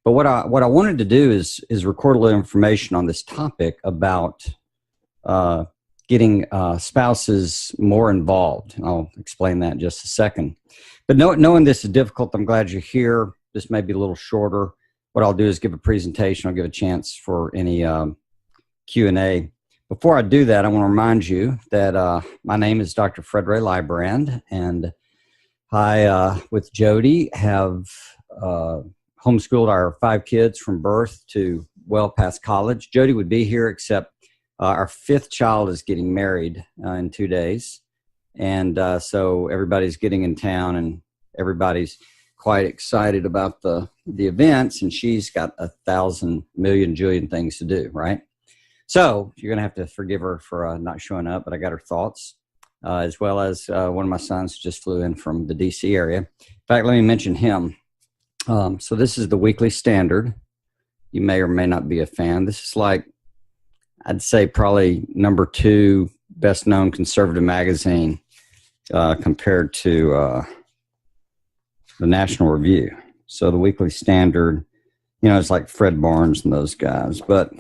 But what I wanted to do is record a little information on this topic about getting spouses more involved. I'll explain that in just a second. But knowing this is difficult, I'm glad you're here. This may be a little shorter. What I'll do is give a presentation. I'll give a chance for any Q&A. Before I do that, I want to remind you that my name is Dr. Fred Ray Librand, and I, with Jody, have homeschooled our 5 kids from birth to well past college. Jody would be here, except our 5th child is getting married in 2 days. And so everybody's getting in town, and everybody's quite excited about the events, and she's got 1,000 million jillion things to do, right? So you're going to have to forgive her for not showing up, but I got her thoughts, as well as one of my sons just flew in from the D.C. area. In fact, let me mention him. So this is the Weekly Standard. You may or may not be a fan. This is like, I'd say probably number 2 best-known conservative magazine compared to the National Review. So the Weekly Standard, you know, it's like Fred Barnes and those guys. But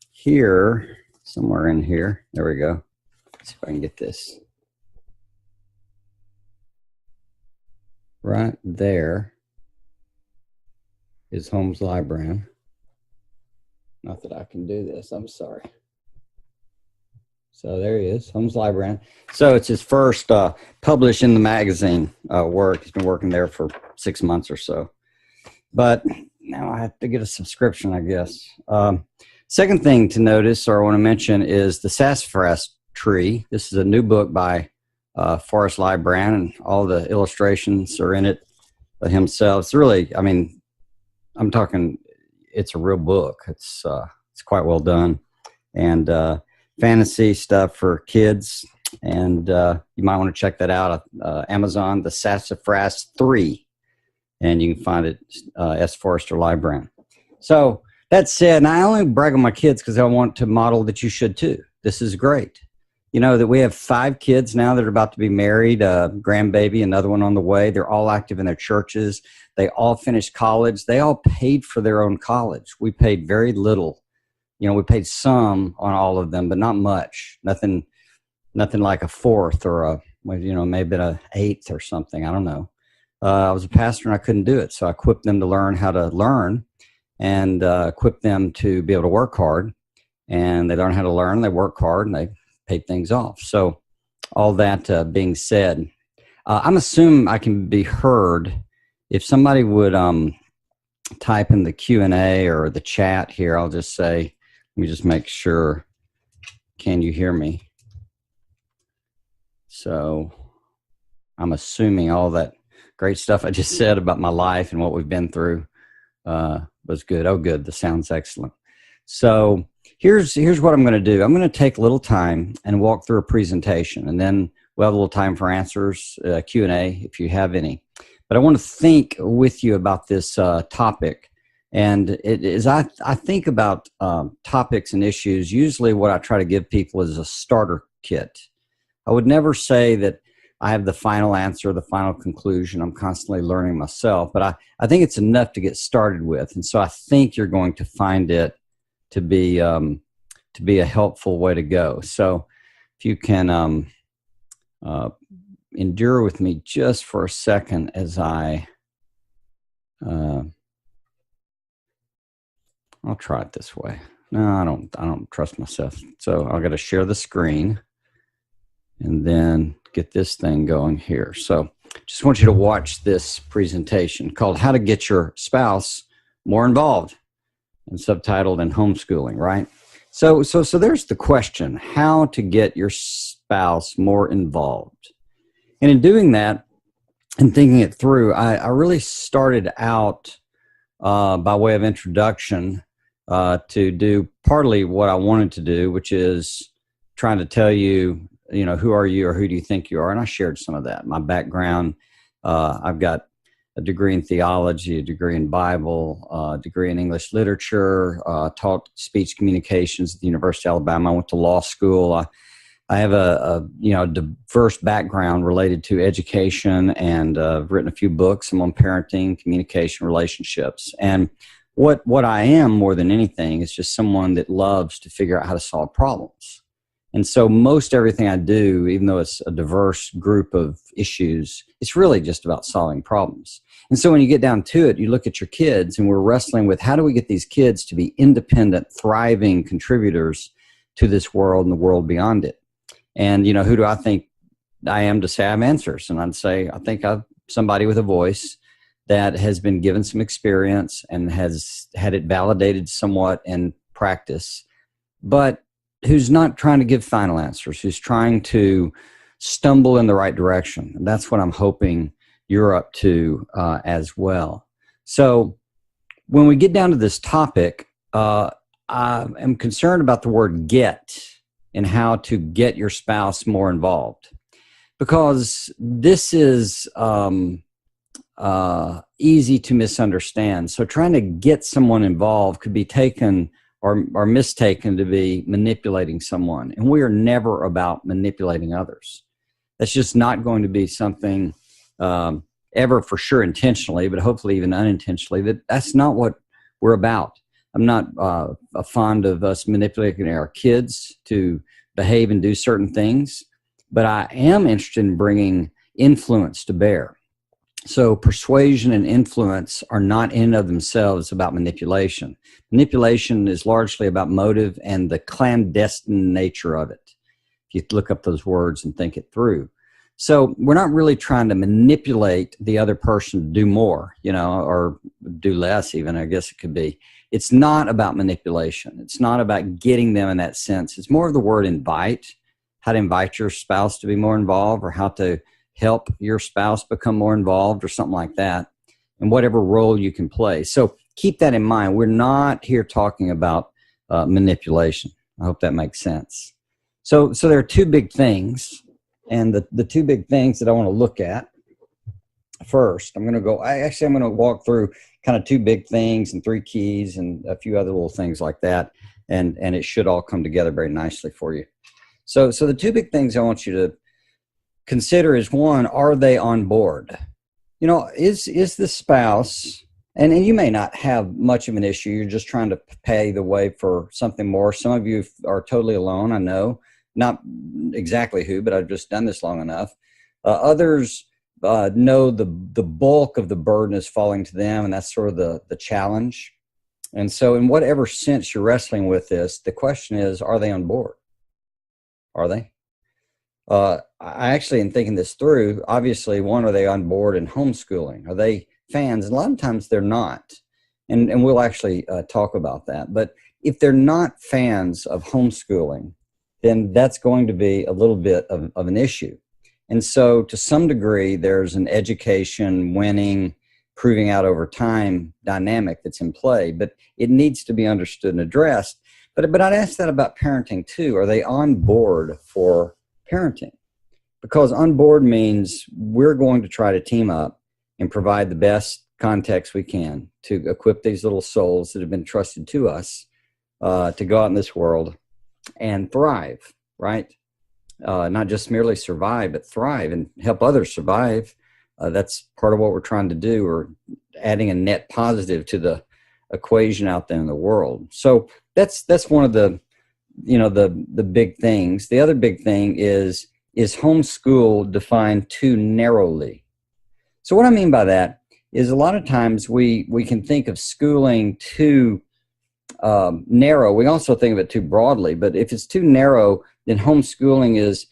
here, somewhere in here, there we go. Let's see if I can get this. Right there is Holmes Librand. Not that I can do this, I'm sorry. So there he is, Holmes Librand. So it's his first published in the magazine work. He's been working there for 6 months or so. But now I have to get a subscription, I guess. Second thing to notice, or I want to mention, is the sassafras tree. This is a new book by Forrest Librand, and all the illustrations are in it himself. It's really, I mean, I'm talking, it's a real book. It's quite well done, and fantasy stuff for kids. And you might want to check that out. Amazon, the Sassafras 3, and you can find it S. Forrester Librand. So that said, and I only brag on my kids because I want to model that you should too. This is great. You know that we have 5 kids now that are about to be married, a grandbaby, another one on the way. They're all active in their churches. They all finished college. They all paid for their own college. We paid very little. You know, we paid some on all of them, but not much. Nothing like a 4th or a, you know, maybe an 8th or something. I don't know. I was a pastor and I couldn't do it. So I equipped them to learn how to learn, and equipped them to be able to work hard. And they learn how to learn, they work hard, and they paid things off. So all that being said, I'm assuming I can be heard. If somebody would type in the Q&A or the chat here, I'll just say, let me just make sure. Can you hear me? So I'm assuming all that great stuff I just said about my life and what we've been through was good. Oh, good. The sound's excellent. So here's what I'm going to do. I'm going to take a little time and walk through a presentation, and then we'll have a little time for answers, Q&A, if you have any. But I want to think with you about this topic. And it is, I think about topics and issues. Usually what I try to give people is a starter kit. I would never say that I have the final answer, the final conclusion. I'm constantly learning myself, but I think it's enough to get started with. And so I think you're going to find it to be a helpful way to go. So if you can endure with me just for a second as I'll try it this way. No, I don't trust myself. So I've got to share the screen and then get this thing going here. So just want you to watch this presentation called How to Get Your Spouse More Involved, and subtitled In Homeschooling, right? So there's the question, how to get your spouse more involved. And in doing that and thinking it through, I really started out by way of introduction to do partly what I wanted to do, which is trying to tell you, you know, who are you or who do you think you are? And I shared some of that. My background, I've got a degree in theology, a degree in Bible, a degree in English literature, taught speech communications at the University of Alabama. I went to law school. I have a diverse background related to education, and I've written a few books. I'm on parenting, communication, relationships. And what I am more than anything is just someone that loves to figure out how to solve problems. And so most everything I do, even though it's a diverse group of issues, it's really just about solving problems. And so when you get down to it, you look at your kids, and we're wrestling with how do we get these kids to be independent, thriving contributors to this world and the world beyond it. And, who do I think I am to say I have answers? And I'd say I think I'm somebody with a voice that has been given some experience and has had it validated somewhat in practice, but who's not trying to give final answers, who's trying to stumble in the right direction. And that's what I'm hoping you're up to as well. So when we get down to this topic, I am concerned about the word get and how to get your spouse more involved, because this is easy to misunderstand. So trying to get someone involved could be taken or mistaken to be manipulating someone. And we are never about manipulating others. That's just not going to be something ever, for sure, intentionally, but hopefully even unintentionally. That's not what we're about. I'm not fond of us manipulating our kids to behave and do certain things, but I am interested in bringing influence to bear. So persuasion and influence are not in and of themselves about manipulation. Manipulation is largely about motive and the clandestine nature of it, if you look up those words and think it through. So we're not really trying to manipulate the other person to do more, or do less even, I guess it could be. It's not about manipulation. It's not about getting them in that sense. It's more of the word invite, how to invite your spouse to be more involved, or how to help your spouse become more involved, or something like that, and whatever role you can play. So keep that in mind. We're not here talking about manipulation. I hope that makes sense. So there are two big things, and the two big things that I want to look at first, I'm going to walk through kind of two big things and three keys and a few other little things like that, and it should all come together very nicely for you. So the two big things I want you to consider is, one, are they on board? Is the spouse, and you may not have much of an issue, you're just trying to pay the way for something more. Some of you are totally alone, I know, not exactly who, but I've just done this long enough. Others know the bulk of the burden is falling to them, and that's sort of the challenge. And so in whatever sense you're wrestling with this, the question is, are they on board? Are they? I actually, in thinking this through, obviously, one, are they on board in homeschooling? Are they fans? And a lot of times they're not. And we'll actually talk about that. But if they're not fans of homeschooling, then that's going to be a little bit of an issue. And so to some degree, there's an education, winning, proving out over time dynamic that's in play, but it needs to be understood and addressed. But I'd ask that about parenting too. Are they on board for parenting? Because on board means we're going to try to team up and provide the best context we can to equip these little souls that have been trusted to us to go out in this world and thrive, right? Not just merely survive, but thrive and help others survive. That's part of what we're trying to do. We're adding a net positive to the equation out there in the world. So that's one of the big things. The other big thing is homeschool defined too narrowly? So what I mean by that is a lot of times we can think of schooling too narrow. We also think of it too broadly, but if it's too narrow, then homeschooling is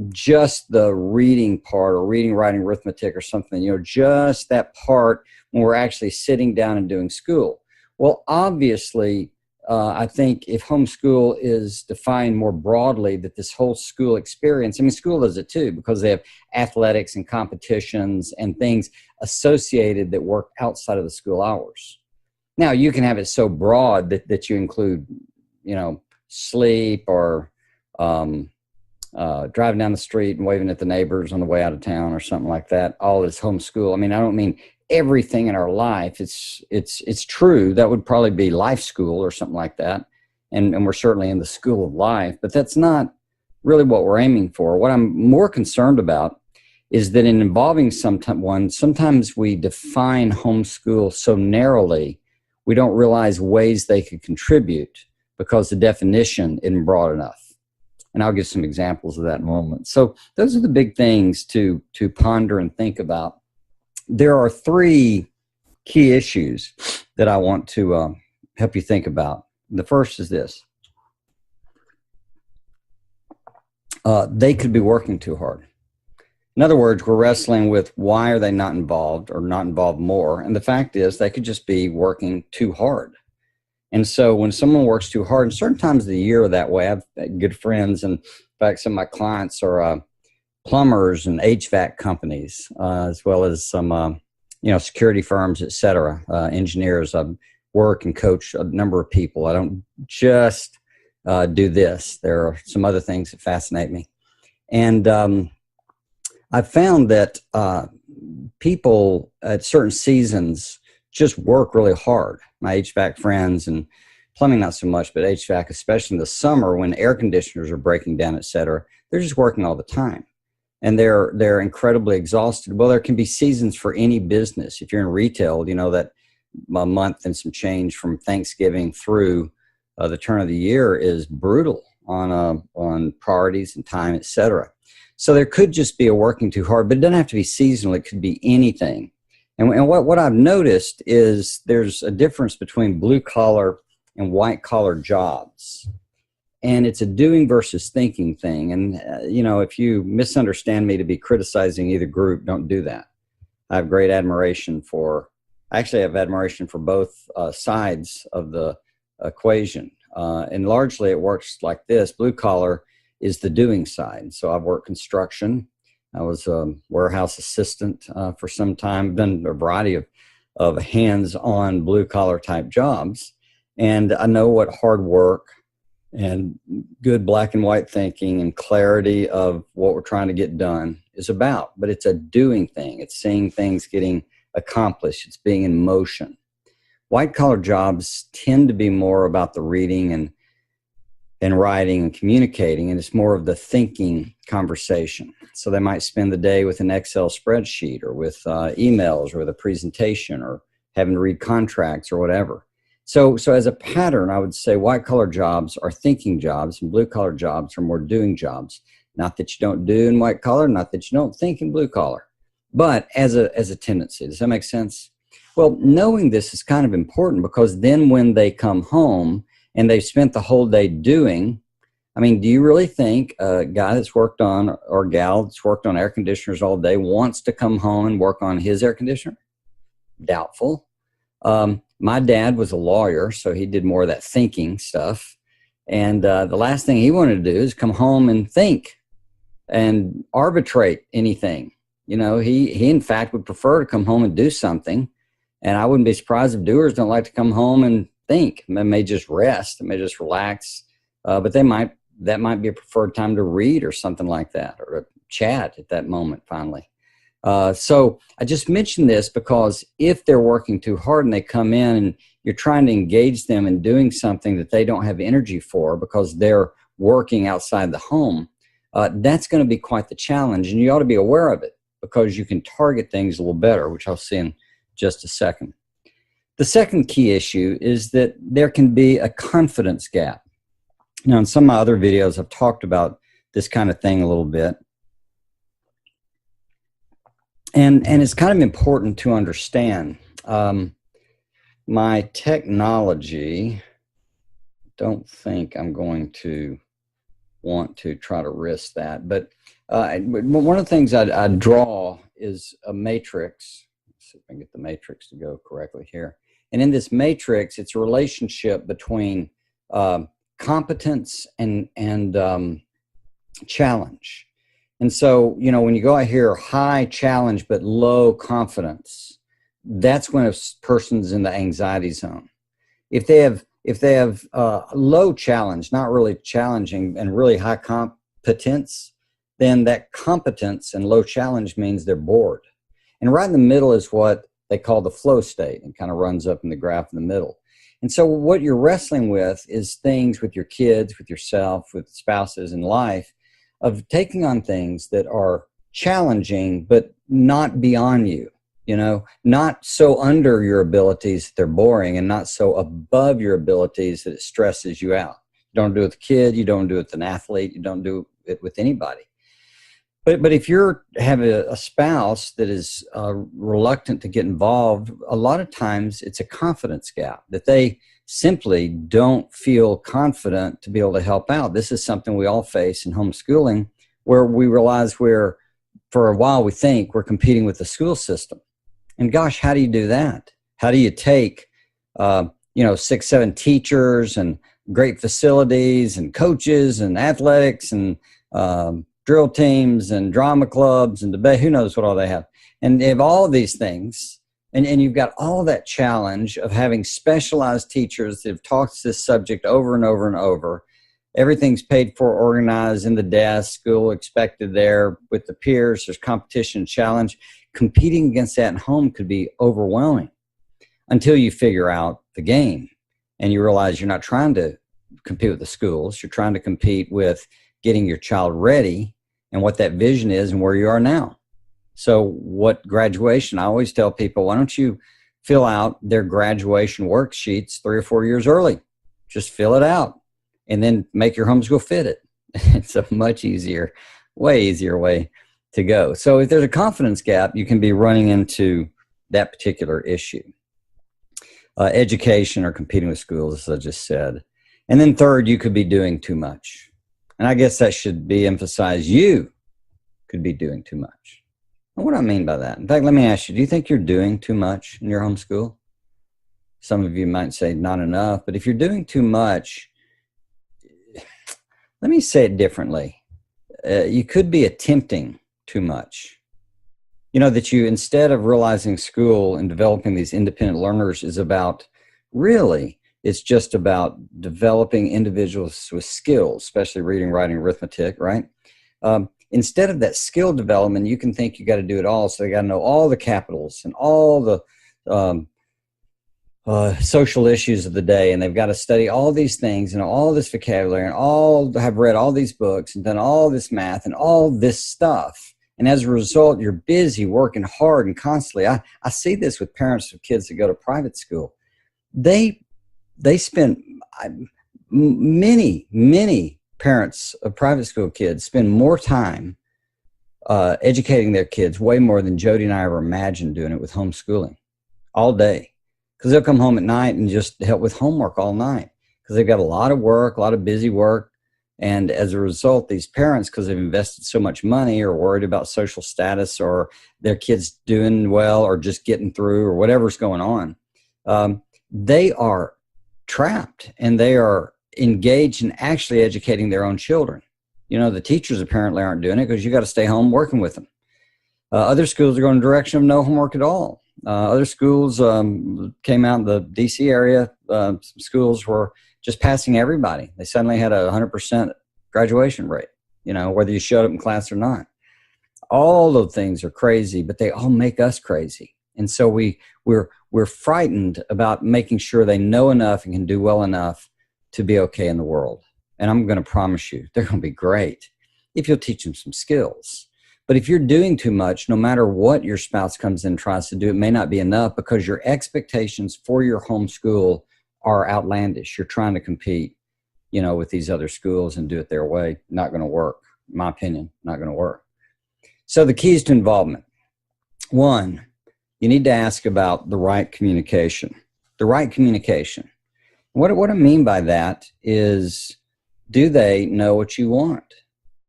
just the reading part, or reading, writing, arithmetic, or something, just that part when we're actually sitting down and doing school. Well, obviously, I think if homeschool is defined more broadly, that this whole school experience, school does it too, because they have athletics and competitions and things associated that work outside of the school hours. Now, you can have it so broad that you include, sleep, or driving down the street and waving at the neighbors on the way out of town, or something like that. All is homeschool. I don't mean everything in our life. It's true. That would probably be life school or something like that. And we're certainly in the school of life, but that's not really what we're aiming for. What I'm more concerned about is that in involving sometimes we define homeschool so narrowly, we don't realize ways they could contribute because the definition isn't broad enough. And I'll give some examples of that in a moment. So those are the big things to ponder and think about. There are three key issues that I want to help you think about. The first is this. They could be working too hard. In other words, we're wrestling with why are they not involved or not involved more? And the fact is they could just be working too hard. And so when someone works too hard, and certain times of the year are that way, I've got good friends, and in fact, some of my clients are plumbers and HVAC companies, as well as some, security firms, et cetera, engineers. I work and coach a number of people. I don't just do this. There are some other things that fascinate me. And I've found that people at certain seasons just work really hard. My HVAC friends, and plumbing not so much, but HVAC, especially in the summer when air conditioners are breaking down, et cetera, they're just working all the time. And they're incredibly exhausted. Well, there can be seasons for any business. If you're in retail, you know that a month and some change from Thanksgiving through the turn of the year is brutal on priorities and time, et cetera. So there could just be a working too hard, but it doesn't have to be seasonal. It could be anything. And what I've noticed is there's a difference between blue collar and white collar jobs. And it's a doing versus thinking thing. And, if you misunderstand me to be criticizing either group, don't do that. I have great admiration for both sides of the equation. And largely it works like this. Blue collar is the doing side. So I've worked construction. I was a warehouse assistant for some time, done a variety of hands-on blue-collar type jobs. And I know what hard work and good black and white thinking and clarity of what we're trying to get done is about. But it's a doing thing. It's seeing things getting accomplished. It's being in motion. White-collar jobs tend to be more about the reading and writing and communicating, and it's more of the thinking conversation. So they might spend the day with an Excel spreadsheet or with emails or with a presentation or having to read contracts or whatever. So as a pattern, I would say white-collar jobs are thinking jobs and blue-collar jobs are more doing jobs. Not that you don't do in white-collar, not that you don't think in blue-collar, but as a tendency. Does that make sense? Well, knowing this is kind of important because then when they come home and they've spent the whole day doing, do you really think a guy that's worked on, or a gal that's worked on air conditioners all day wants to come home and work on his air conditioner? Doubtful. My dad was a lawyer, so he did more of that thinking stuff. And the last thing he wanted to do is come home and think and arbitrate anything. He in fact would prefer to come home and do something. And I wouldn't be surprised if doers don't like to come home and think. They may just rest, they may just relax, but that might be a preferred time to read or something like that, or to chat at that moment finally. So I just mentioned this because if they're working too hard and they come in and you're trying to engage them in doing something that they don't have energy for because they're working outside the home, that's going to be quite the challenge, and you ought to be aware of it because you can target things a little better, which I'll see in just a second. The second key issue is that there can be a confidence gap. Now, in some of my other videos, I've talked about this kind of thing a little bit. And it's kind of important to understand. My technology, don't think I'm going to want to try to risk that. But one of the things I draw is a matrix. Let's see if I can get the matrix to go correctly here. And in this matrix, it's a relationship between competence and challenge. And so, when you go out here, high challenge but low confidence, that's when a person's in the anxiety zone. If they have low challenge, not really challenging, and really high competence, then that competence and low challenge means they're bored. And right in the middle is what they call the flow state, and kind of runs up in the graph in the middle. And so what you're wrestling with is things with your kids, with yourself, with spouses in life of taking on things that are challenging, but not beyond you, you know, not so under your abilities that they're boring, and not so above your abilities that it stresses you out. You don't do it with a kid, you don't do it with an athlete, you don't do it with anybody. But if you're have a spouse that is reluctant to get involved, a lot of times it's a confidence gap, that they simply don't feel confident to be able to help out. This is something we all face in homeschooling, where we realize we're, for a while, we think we're competing with the school system. And gosh, how do you do that? How do you take, 6, 7 teachers and great facilities and coaches and athletics and drill teams and drama clubs and debate, who knows what all they have. And they have all of these things, and you've got all that challenge of having specialized teachers that have taught this subject over and over and over. Everything's paid for, organized in the desk, school expected there with the peers, there's competition, challenge. Competing against that at home could be overwhelming until you figure out the game and you realize you're not trying to compete with the schools, you're trying to compete with getting your child ready and what that vision is and where you are now. So what graduation, I always tell people, why don't you fill out their graduation worksheets 3 or 4 years early? Just fill it out and then make your homeschool fit it. It's a much easier, way easier way to go. So if there's a confidence gap, you can be running into that particular issue. Education or competing with schools, as I just said. And then third, you could be doing too much. And I guess that should be emphasized. You could be doing too much. And what do I mean by that? In fact, let me ask you, do you think you're doing too much in your homeschool? Some of you might say not enough, but if you're doing too much, let me say it differently. You could be attempting too much. You know, that you, instead of realizing school and developing these independent learners is about, really, it's just about developing individuals with skills, especially reading, writing, arithmetic, right? Instead of that skill development, you can think you got to do it all. So they got to know all the capitals and all the social issues of the day, and they've got to study all these things and all this vocabulary and all have read all these books and done all this math and all this stuff. And as a result, you're busy working hard and constantly. I see this with parents of kids that go to private school. They spend, many parents of private school kids spend more time educating their kids, way more than Jody and I ever imagined doing it with homeschooling, all day. Because they'll come home at night and just help with homework all night, because they've got a lot of work, a lot of busy work. And as a result, these parents, because they've invested so much money, are worried about social status or their kids doing well or just getting through or whatever's going on. They are trapped, and they are engaged in actually educating their own children. You know, the teachers apparently aren't doing it because you got to stay home working with them. Other schools are going in the direction of no homework at all. Other schools came out in the DC area. Some schools were just passing everybody. They suddenly had a 100% graduation rate, you know, whether you showed up in class or not. All of things are crazy, but they all make us crazy. And so we're frightened about making sure they know enough and can do well enough to be okay in the world. And I'm going to promise you, they're going to be great if you'll teach them some skills. But if you're doing too much, no matter what your spouse comes in and tries to do, it may not be enough, because your expectations for your homeschool are outlandish. You're trying to compete, you know, with these other schools and do it their way. Not going to work. In my opinion, not going to work. So the keys to involvement. 1, you need to ask about the right communication. The right communication. What I mean by that is, do they know what you want?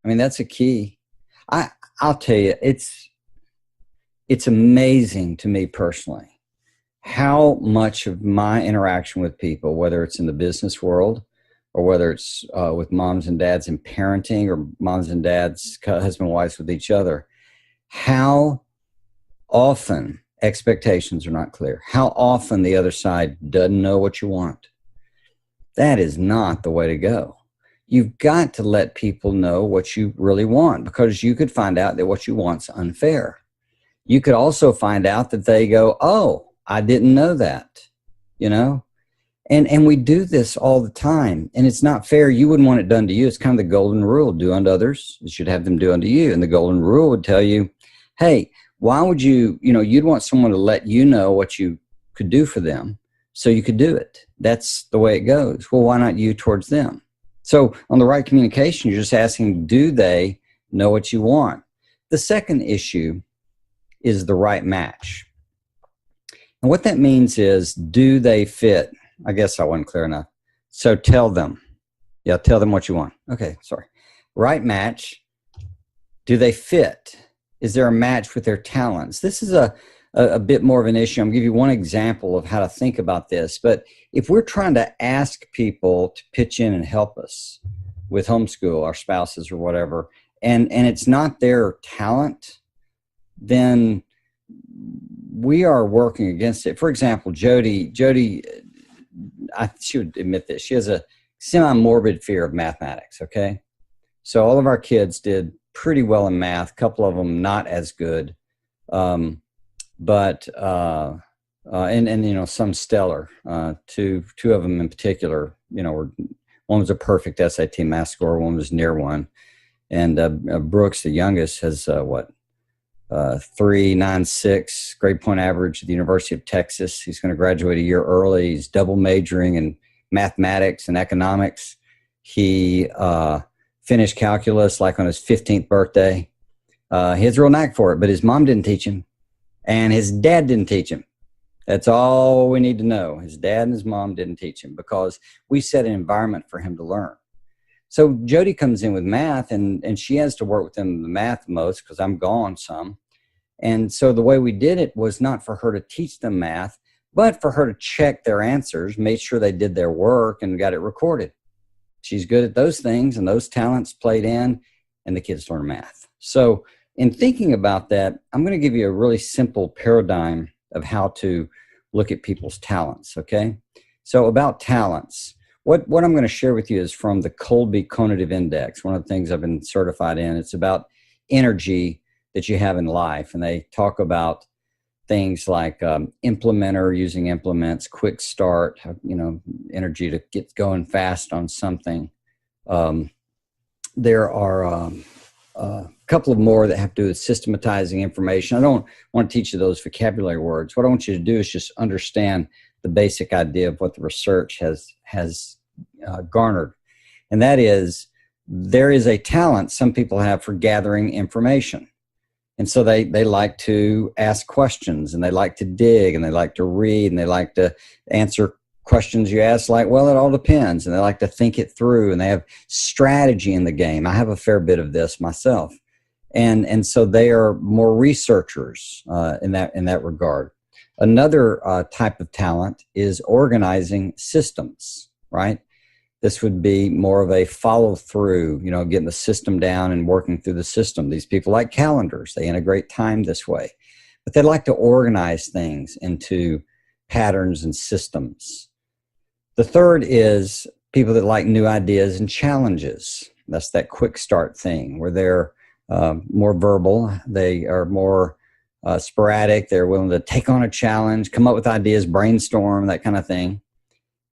I mean, that's a key. I'll tell you, it's amazing to me personally how much of my interaction with people, whether it's in the business world or whether it's with moms and dads in parenting, or moms and dads, husband and wives with each other, how often expectations are not clear, how often the other side doesn't know what you want. That is not the way to go. You've got to let people know what you really want, because you could find out that what you want's unfair. You could also find out that they go, oh, I didn't know that, you know? And we do this all the time, and it's not fair. You wouldn't want it done to you. It's kind of the golden rule: do unto others, you should have them do unto you. And the golden rule would tell you, hey, why would you'd want someone to let you know what you could do for them so you could do it. That's the way it goes. Well, why not you towards them? So on the right communication, you're just asking, do they know what you want? The second issue is the right match. And what that means is, do they fit? I guess I wasn't clear enough. So tell them. Yeah, tell them what you want. Okay, sorry. Right match. Do they fit? Is there a match with their talents? This is a bit more of an issue. I'm going to give you one example of how to think about this. But if we're trying to ask people to pitch in and help us with homeschool, our spouses or whatever, and it's not their talent, then we are working against it. For example, Jody, she would admit this. She has a semi-morbid fear of mathematics, okay? So all of our kids did pretty well in math, a couple of them not as good, but some stellar. Two of them in particular, one was a perfect SAT math score, one was near one. And Brooks, the youngest, has 3.96 grade point average at the University of Texas. He's going to graduate a year early. He's double majoring in mathematics and economics. He finished calculus like on his 15th birthday. He has a real knack for it, but his mom didn't teach him, and his dad didn't teach him. That's all we need to know. His dad and his mom didn't teach him because we set an environment for him to learn. So Jody comes in with math, and she has to work with them the math most because I'm gone some. And so the way we did it was not for her to teach them math, but for her to check their answers, make sure they did their work, and got it recorded. She's good at those things, and those talents played in, and the kids learn math. So in thinking about that, I'm going to give you a really simple paradigm of how to look at people's talents, okay? So about talents, what I'm going to share with you is from the Colby Cognitive Index, one of the things I've been certified in. It's about energy that you have in life, and they talk about things like implementer, using implements, quick start, energy to get going fast on something. There are a couple of more that have to do with systematizing information. I don't want to teach you those vocabulary words. What I want you to do is just understand the basic idea of what the research has garnered. And that is, there is a talent some people have for gathering information. And so they like to ask questions, and they like to dig, and they like to read, and they like to answer questions you ask like, well, it all depends. And they like to think it through, and they have strategy in the game. I have a fair bit of this myself. And so they are more researchers in that regard. Another type of talent is organizing systems, right? This would be more of a follow through, getting the system down and working through the system. These people like calendars. They integrate time this way. But they like to organize things into patterns and systems. The third is people that like new ideas and challenges. That's that quick start thing where they're more verbal. They are more sporadic. They're willing to take on a challenge, come up with ideas, brainstorm, that kind of thing.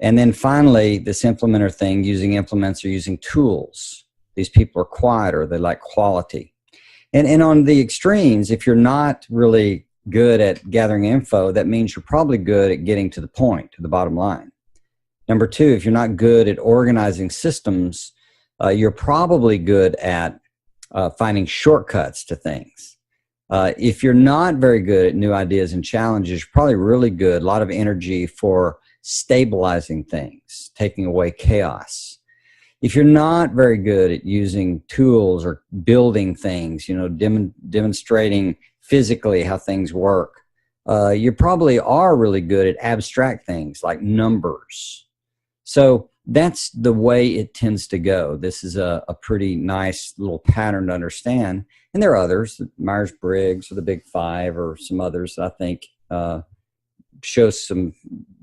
And then finally, this implementer thing, using implements or using tools. These people are quieter. They like quality. And on the extremes, if you're not really good at gathering info, that means you're probably good at getting to the point, to the bottom line. Number two, if you're not good at organizing systems, you're probably good at finding shortcuts to things. If you're not very good at new ideas and challenges, you're probably really good, a lot of energy for stabilizing things, taking away chaos. If you're not very good at using tools or building things, demonstrating physically how things work, you probably are really good at abstract things like numbers. So that's the way it tends to go. This is a pretty nice little pattern to understand. And there are others, Myers-Briggs or the Big Five or some others that I think shows some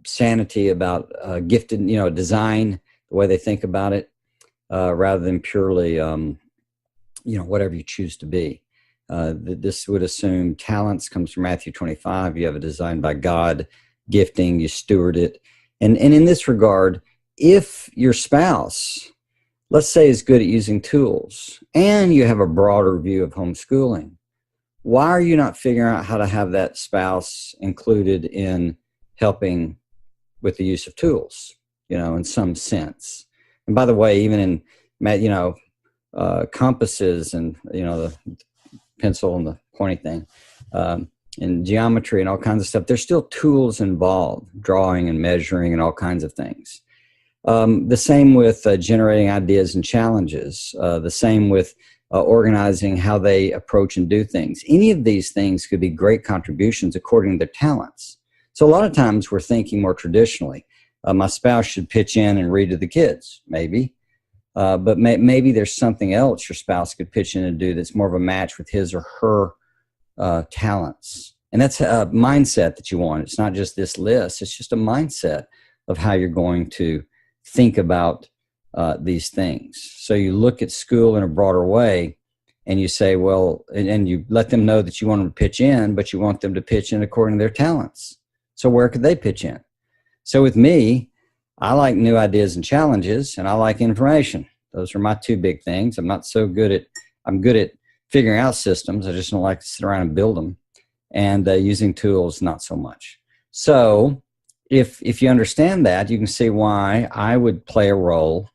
sanity about gifted, design, the way they think about it, rather than purely, whatever you choose to be. This would assume talents comes from Matthew 25. You have a design by God, gifting, you steward it. And in this regard, if your spouse, let's say, is good at using tools and you have a broader view of homeschooling, why are you not figuring out how to have that spouse included in helping with the use of tools, in some sense? And by the way, even in, compasses and, the pencil and the pointy thing, and geometry and all kinds of stuff, there's still tools involved, drawing and measuring and all kinds of things. The same with generating ideas and challenges, the same with organizing how they approach and do things. Any of these things could be great contributions according to their talents. So a lot of times we're thinking more traditionally. My spouse should pitch in and read to the kids, maybe. But maybe there's something else your spouse could pitch in and do that's more of a match with his or her talents. And that's a mindset that you want. It's not just this list. It's just a mindset of how you're going to think about these things. So you look at school in a broader way and you say, well, and you let them know that you want them to pitch in, but you want them to pitch in according to their talents. So where could they pitch in? So with me, I like new ideas and challenges, and I like information. Those are my two big things. I'm good at figuring out systems. I just don't like to sit around and build them. And using tools, not so much. So if you understand that, you can see why I would play a role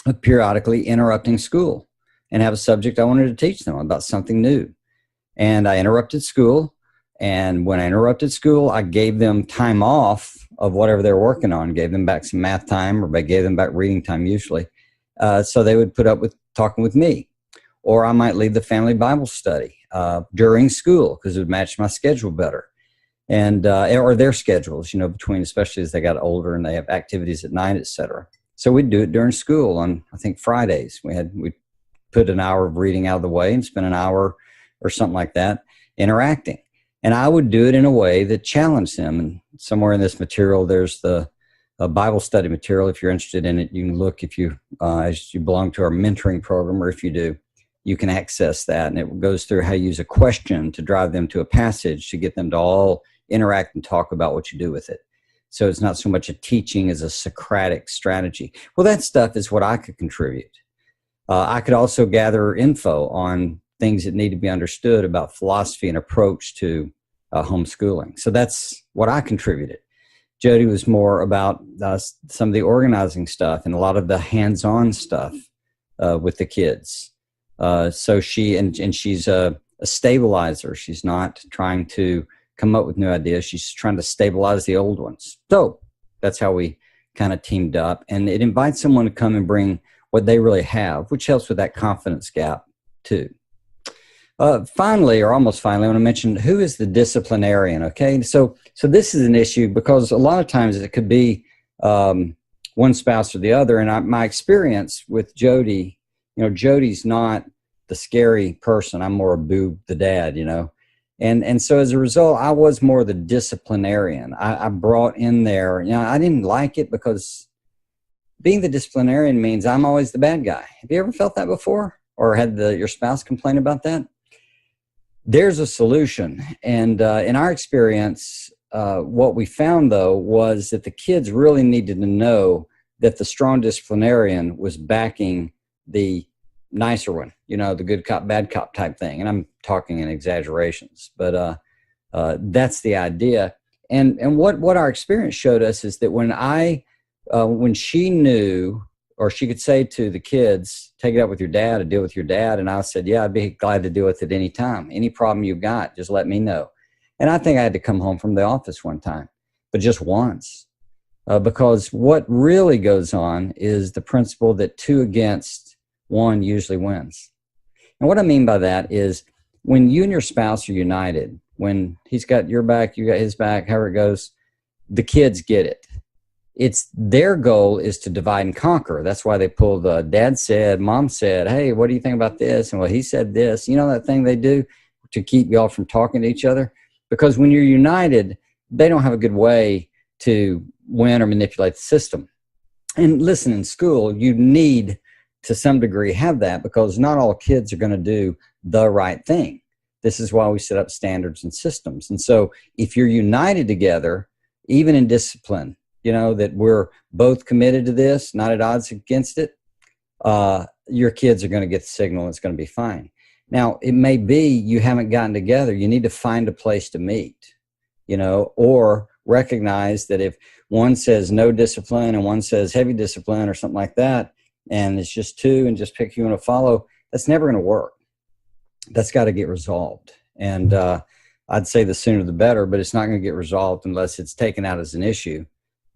of periodically interrupting school and have a subject I wanted to teach them about something new. And I interrupted school. And when I interrupted school, I gave them time off of whatever they were working on, gave them back some math time, or I gave them back reading time usually. So they would put up with talking with me. Or I might lead the family Bible study during school because it would match my schedule better. And or their schedules, between, especially as they got older and they have activities at night, etc. So we'd do it during school on, I think, Fridays. We'd put an hour of reading out of the way and spend an hour or something like that interacting. And I would do it in a way that challenged them. And somewhere in this material, there's the Bible study material. If you're interested in it, you can look if you belong to our mentoring program, or if you do, you can access that. And it goes through how you use a question to drive them to a passage to get them to all interact and talk about what you do with it. So it's not so much a teaching as a Socratic strategy. Well, that stuff is what I could contribute. I could also gather info on things that need to be understood about philosophy and approach to homeschooling. So that's what I contributed. Jody was more about some of the organizing stuff and a lot of the hands-on stuff with the kids. So she's a stabilizer. She's not trying to come up with new ideas. She's trying to stabilize the old ones. So that's how we kind of teamed up. And it invites someone to come and bring what they really have, which helps with that confidence gap too. Finally, or almost finally, I want to mention, who is the disciplinarian? Okay, so this is an issue because a lot of times it could be one spouse or the other. And my experience with Jody, Jody's not the scary person. I'm more a boob, the dad, And so as a result, I was more the disciplinarian. I brought in there, I didn't like it because being the disciplinarian means I'm always the bad guy. Have you ever felt that before? Or had your spouse complain about that? There's a solution. And in our experience, what we found, though, was that the kids really needed to know that the strong disciplinarian was backing the nicer one, the good cop, bad cop type thing. And I'm talking in exaggerations, but that's the idea. And what our experience showed us is that when she knew, or she could say to the kids, take it up with your dad or deal with your dad. And I said, yeah, I'd be glad to deal with it any time. Any problem you've got, just let me know. And I think I had to come home from the office one time, but just once. Because what really goes on is the principle that 2 against 1 usually wins. And what I mean by that is when you and your spouse are united, when he's got your back, you got his back, however it goes, the kids get it. It's their goal is to divide and conquer. That's why they pull the dad said, mom said, hey, what do you think about this? And well, he said this. That thing they do to keep y'all from talking to each other? Because when you're united, they don't have a good way to win or manipulate the system. And listen, in school, you need to some degree have that because not all kids are going to do the right thing. This is why we set up standards and systems. And so if you're united together, even in discipline, you know, that we're both committed to this, not at odds against it, your kids are going to get the signal. It's going to be fine. Now, it may be you haven't gotten together. You need to find a place to meet, you know, or recognize that if one says no discipline and one says heavy discipline or something like that, and it's just two and just pick who you want to follow, that's never going to work. That's got to get resolved. And I'd say the sooner the better, but it's not going to get resolved unless it's taken out as an issue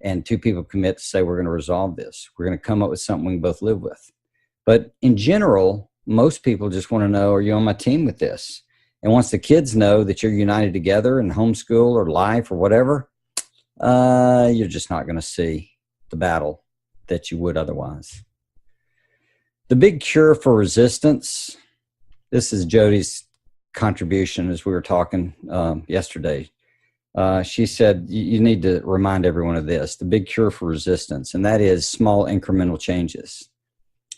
and two people commit to say, we're going to resolve this. We're going to come up with something we can both live with. But in general, most people just want to know, are you on my team with this? And once the kids know that you're united together in homeschool or life or whatever, you're just not going to see the battle that you would otherwise. The big cure for resistance, this is Jody's contribution as we were talking yesterday. She said, you need to remind everyone of this, the big cure for resistance, and that is small incremental changes.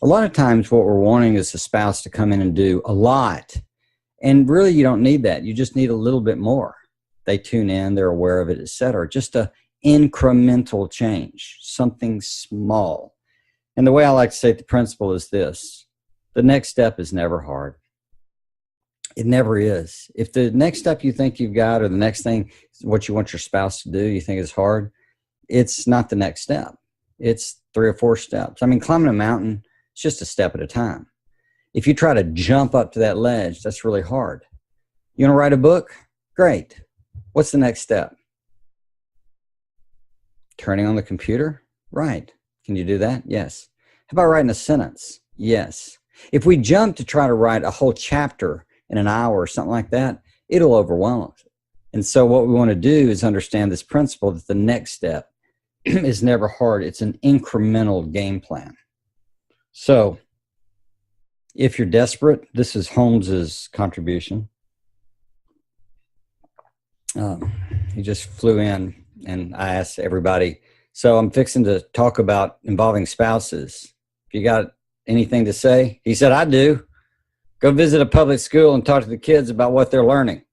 A lot of times what we're wanting is a spouse to come in and do a lot. And really, you don't need that. You just need a little bit more. They tune in, they're aware of it, etc. Just a incremental change, something small. And the way I like to say the principle is this: the next step is never hard. It never is. If the next step you think you've got, or the next thing, what you want your spouse to do, you think is hard, it's not the next step. It's 3 or 4 steps. I mean, climbing a mountain, it's just a step at a time. If you try to jump up to that ledge, that's really hard. You want to write a book? Great. What's the next step? Turning on the computer? Right. Can you do that? Yes. How about writing a sentence? Yes. If we jump to try to write a whole chapter in an hour or something like that, it'll overwhelm us. And so what we want to do is understand this principle that the next step is never hard. It's an incremental game plan. So if you're desperate, this is Holmes's contribution. He just flew in and I asked everybody, so I'm fixing to talk about involving spouses. If you got anything to say? He said, I do. Go visit a public school and talk to the kids about what they're learning.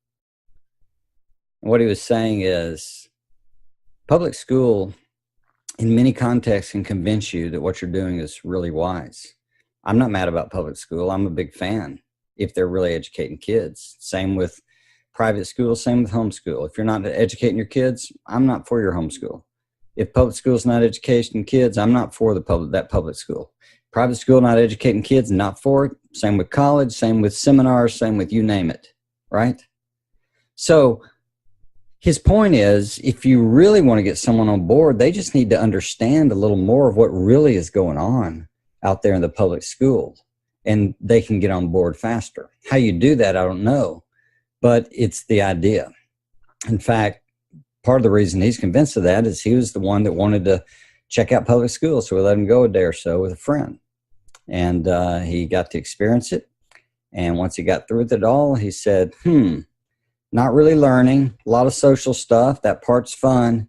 And what he was saying is, public school in many contexts can convince you that what you're doing is really wise. I'm not mad about public school. I'm a big fan if they're really educating kids. Same with private school, same with homeschool. If you're not educating your kids, I'm not for your homeschool. If public school is not educating kids, I'm not for that public school. Private school not educating kids, not for it. Same with college, same with seminars, same with you name it, right? So his point is, if you really want to get someone on board, they just need to understand a little more of what really is going on out there in the public school, and they can get on board faster. How you do that, I don't know, but it's the idea. In fact, part of the reason he's convinced of that is he was the one that wanted to check out public school, so we let him go a day or so with a friend. And he got to experience it. And once he got through with it all, he said, not really learning, a lot of social stuff. That part's fun,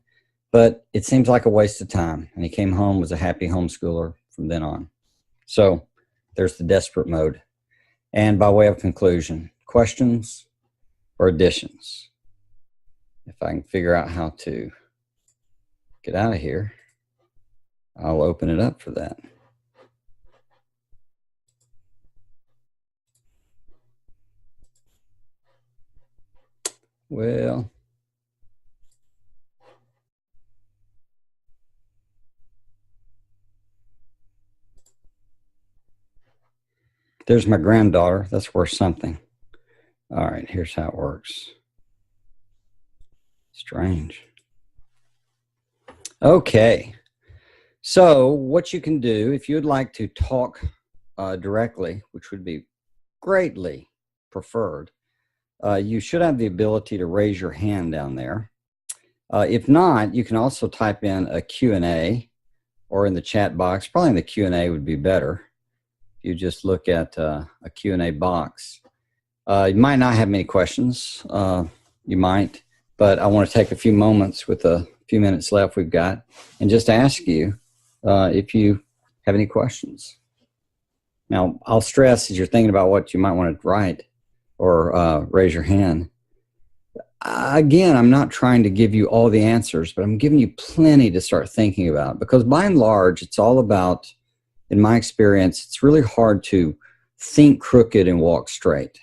but it seems like a waste of time. And he came home, was a happy homeschooler from then on. So there's the desperate mode. And by way of conclusion, questions or additions? If I can figure out how to get out of here, I'll open it up for that. Well, there's my granddaughter. That's worth something. All right, here's how it works. Strange. Okay. So what you can do, if you would like to talk directly, which would be greatly preferred, you should have the ability to raise your hand down there. If not, you can also type in a Q&A or in the chat box. Probably in the Q&A would be better. You just look at a Q&A box. You might not have many questions. You might, but I want to take a few moments with a few minutes left we've got and just ask you if you have any questions. Now, I'll stress as you're thinking about what you might want to write or raise your hand, again, I'm not trying to give you all the answers, but I'm giving you plenty to start thinking about, because by and large, it's all about, in my experience, it's really hard to think crooked and walk straight.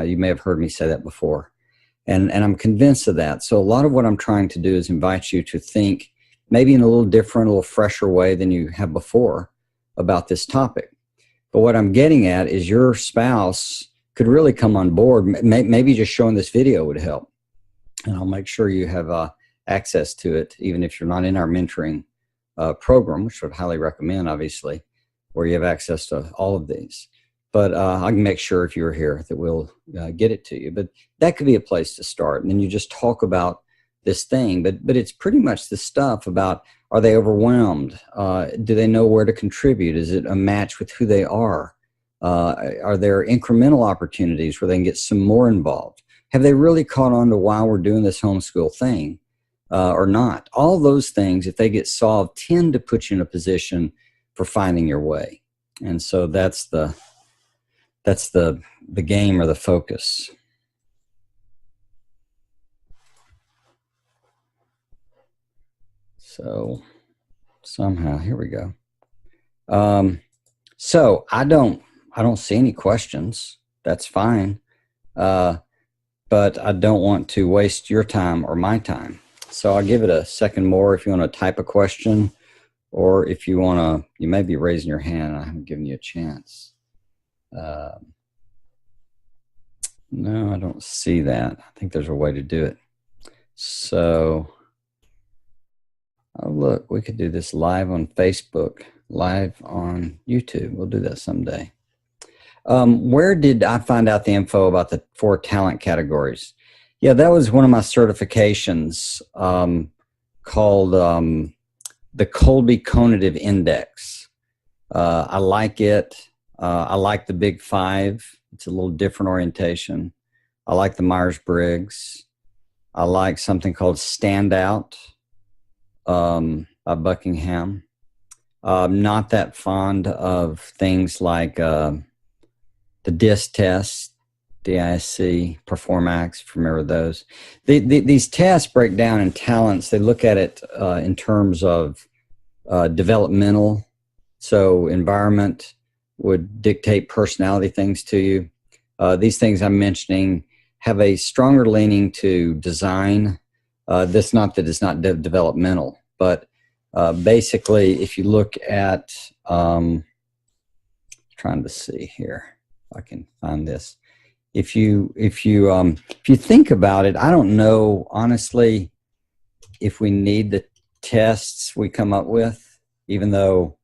You may have heard me say that before. And I'm convinced of that. So a lot of what I'm trying to do is invite you to think maybe in a little different, a little fresher way than you have before about this topic. But what I'm getting at is your spouse could really come on board. Maybe just showing this video would help. And I'll make sure you have access to it, even if you're not in our mentoring program, which I would highly recommend, obviously, where you have access to all of these. But I can make sure if you're here that we'll get it to you. But that could be a place to start. And then you just talk about this thing. But it's pretty much the stuff about, are they overwhelmed? Do they know where to contribute? Is it a match with who they are? Are there incremental opportunities where they can get some more involved? Have they really caught on to why we're doing this homeschool thing or not? All those things, if they get solved, tend to put you in a position for finding your way. And so that's the game, or the focus. So somehow, here we go. So I don't see any questions. That's fine. But I don't want to waste your time or my time. So I'll give it a second more if you want to type a question, or if you want to, you may be raising your hand. I haven't given you a chance. No, I don't see that. I think there's a way to do it. So, oh, look, we could do this live on Facebook, live on YouTube. We'll do that someday. Where did I find out the info about the 4 talent categories? Yeah, that was one of my certifications called the Colby Conative Index. I like it. I like the Big 5. It's a little different orientation. I like the Myers-Briggs. I like something called Standout by Buckingham. I'm not that fond of things like the DISC test, DISC, Performax, if you remember those. These tests break down in talents. They look at it in terms of developmental. So environment would dictate personality things to you. These things I'm mentioning have a stronger leaning to design. This not that it's not developmental, but basically, if you look at, trying to see here, if I can find this. If you think about it, I don't know honestly if we need the tests we come up with, even though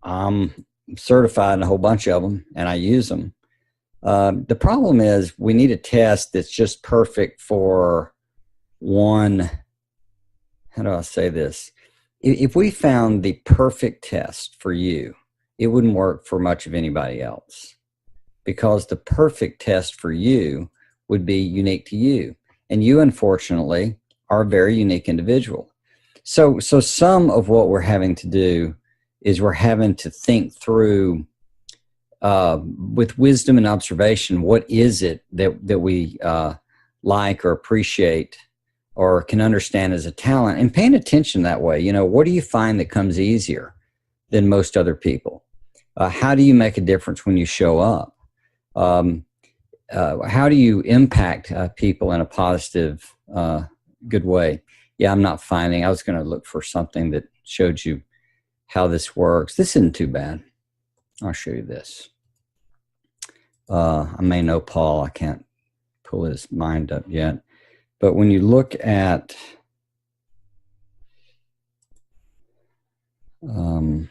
I'm certified in a whole bunch of them and I use them. The problem is we need a test that's just perfect for one. How do I say this? If we found the perfect test for you, it wouldn't work for much of anybody else, because the perfect test for you would be unique to you. And you, unfortunately, are a very unique individual. So some of what we're having to do is we're having to think through, with wisdom and observation, what is it that we like or appreciate or can understand as a talent, and paying attention that way. You know, what do you find that comes easier than most other people? How do you make a difference when you show up? How do you impact people in a positive, good way? Yeah, I'm not finding. I was going to look for something that showed you how this works. This isn't too bad. I'll show you this. I may know Paul. I can't pull his mind up yet. But when you look at and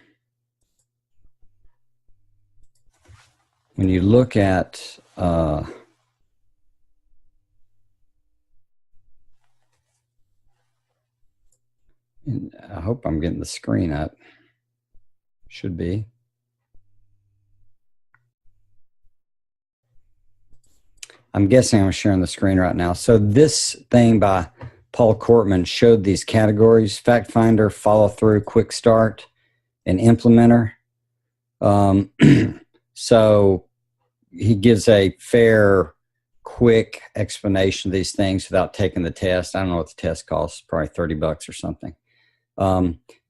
I hope I'm getting the screen up. Should be. I'm guessing I'm sharing the screen right now. So this thing by Paul Cortman showed these categories: fact finder, follow through, quick start, and implementer. So he gives a fair quick explanation of these things without taking the test. I don't know what the test costs, probably $30 or something.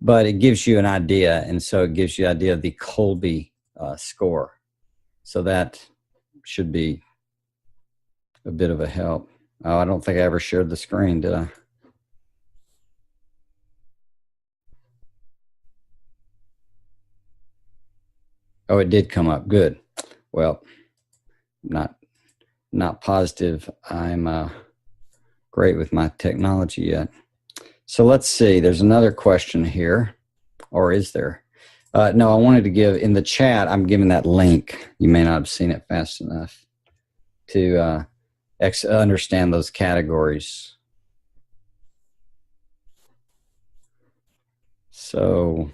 But it gives you an idea, and so it gives you an idea of the Colby score. So that should be a bit of a help. Oh, I don't think I ever shared the screen, did I? Oh, it did come up. Good. Well, not positive I'm great with my technology yet. So let's see. There's another question here, or is there? No, I wanted to give in the chat. I'm giving that link. You may not have seen it fast enough to understand those categories. So,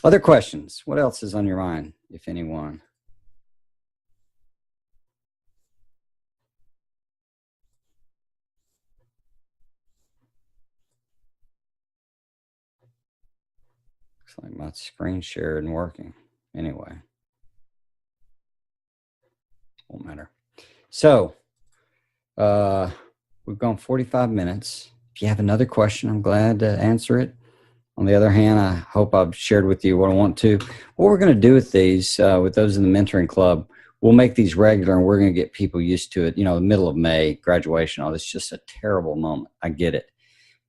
other questions? What else is on your mind, if anyone? Looks like my screen share isn't working. Anyway, won't matter. So, we've gone 45 minutes. If you have another question, I'm glad to answer it. On the other hand, I hope I've shared with you what I want to. What we're going to do with these, with those in the mentoring club, we'll make these regular, and we're going to get people used to it. You know, the middle of May, graduation, all this is just a terrible moment. I get it.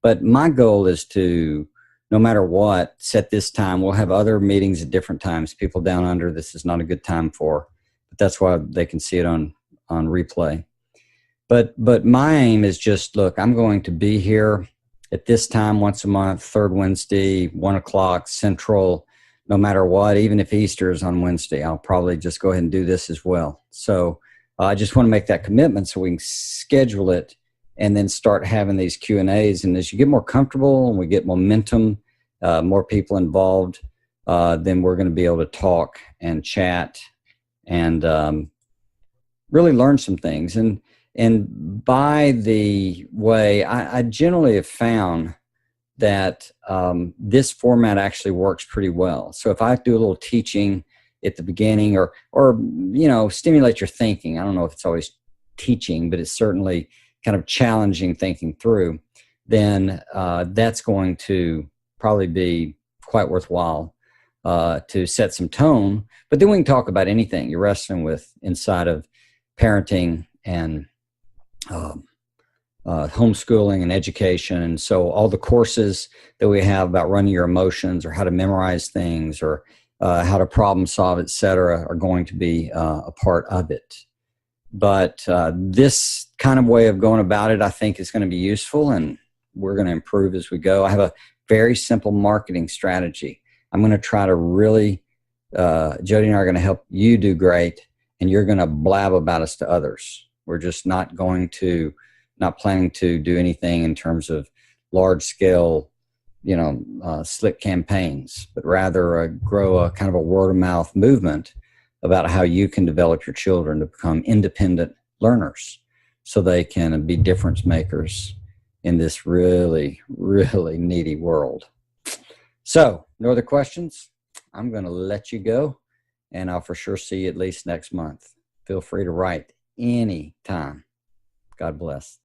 But my goal is to, no matter what, set this time. We'll have other meetings at different times. People down under, this is not a good time for, but that's why they can see it on replay. But my aim is just, look, I'm going to be here at this time once a month, third Wednesday, 1 o'clock Central, no matter what. Even if Easter is on Wednesday, I'll probably just go ahead and do this as well. So I just want to make that commitment so we can schedule it and then start having these Q&As. And as you get more comfortable and we get momentum, more people involved, then we're going to be able to talk and chat and really learn some things. And by the way, I generally have found that this format actually works pretty well. So if I do a little teaching at the beginning or you know, stimulate your thinking, I don't know if it's always teaching, but it's certainly kind of challenging thinking through, then that's going to probably be quite worthwhile to set some tone. But then we can talk about anything you're wrestling with inside of parenting and homeschooling and education. And so all the courses that we have about running your emotions or how to memorize things or how to problem solve, et cetera, are going to be a part of it. But this kind of way of going about it, I think, is going to be useful, and we're going to improve as we go. I have a very simple marketing strategy. I'm going to try to really, Jody and I are going to help you do great, and you're going to blab about us to others. We're just not planning to do anything in terms of large scale, you know, slick campaigns, but rather grow a kind of a word of mouth movement about how you can develop your children to become independent learners so they can be difference makers in this really, really needy world. So, no other questions? I'm going to let you go, and I'll for sure see you at least next month. Feel free to write anytime. God bless.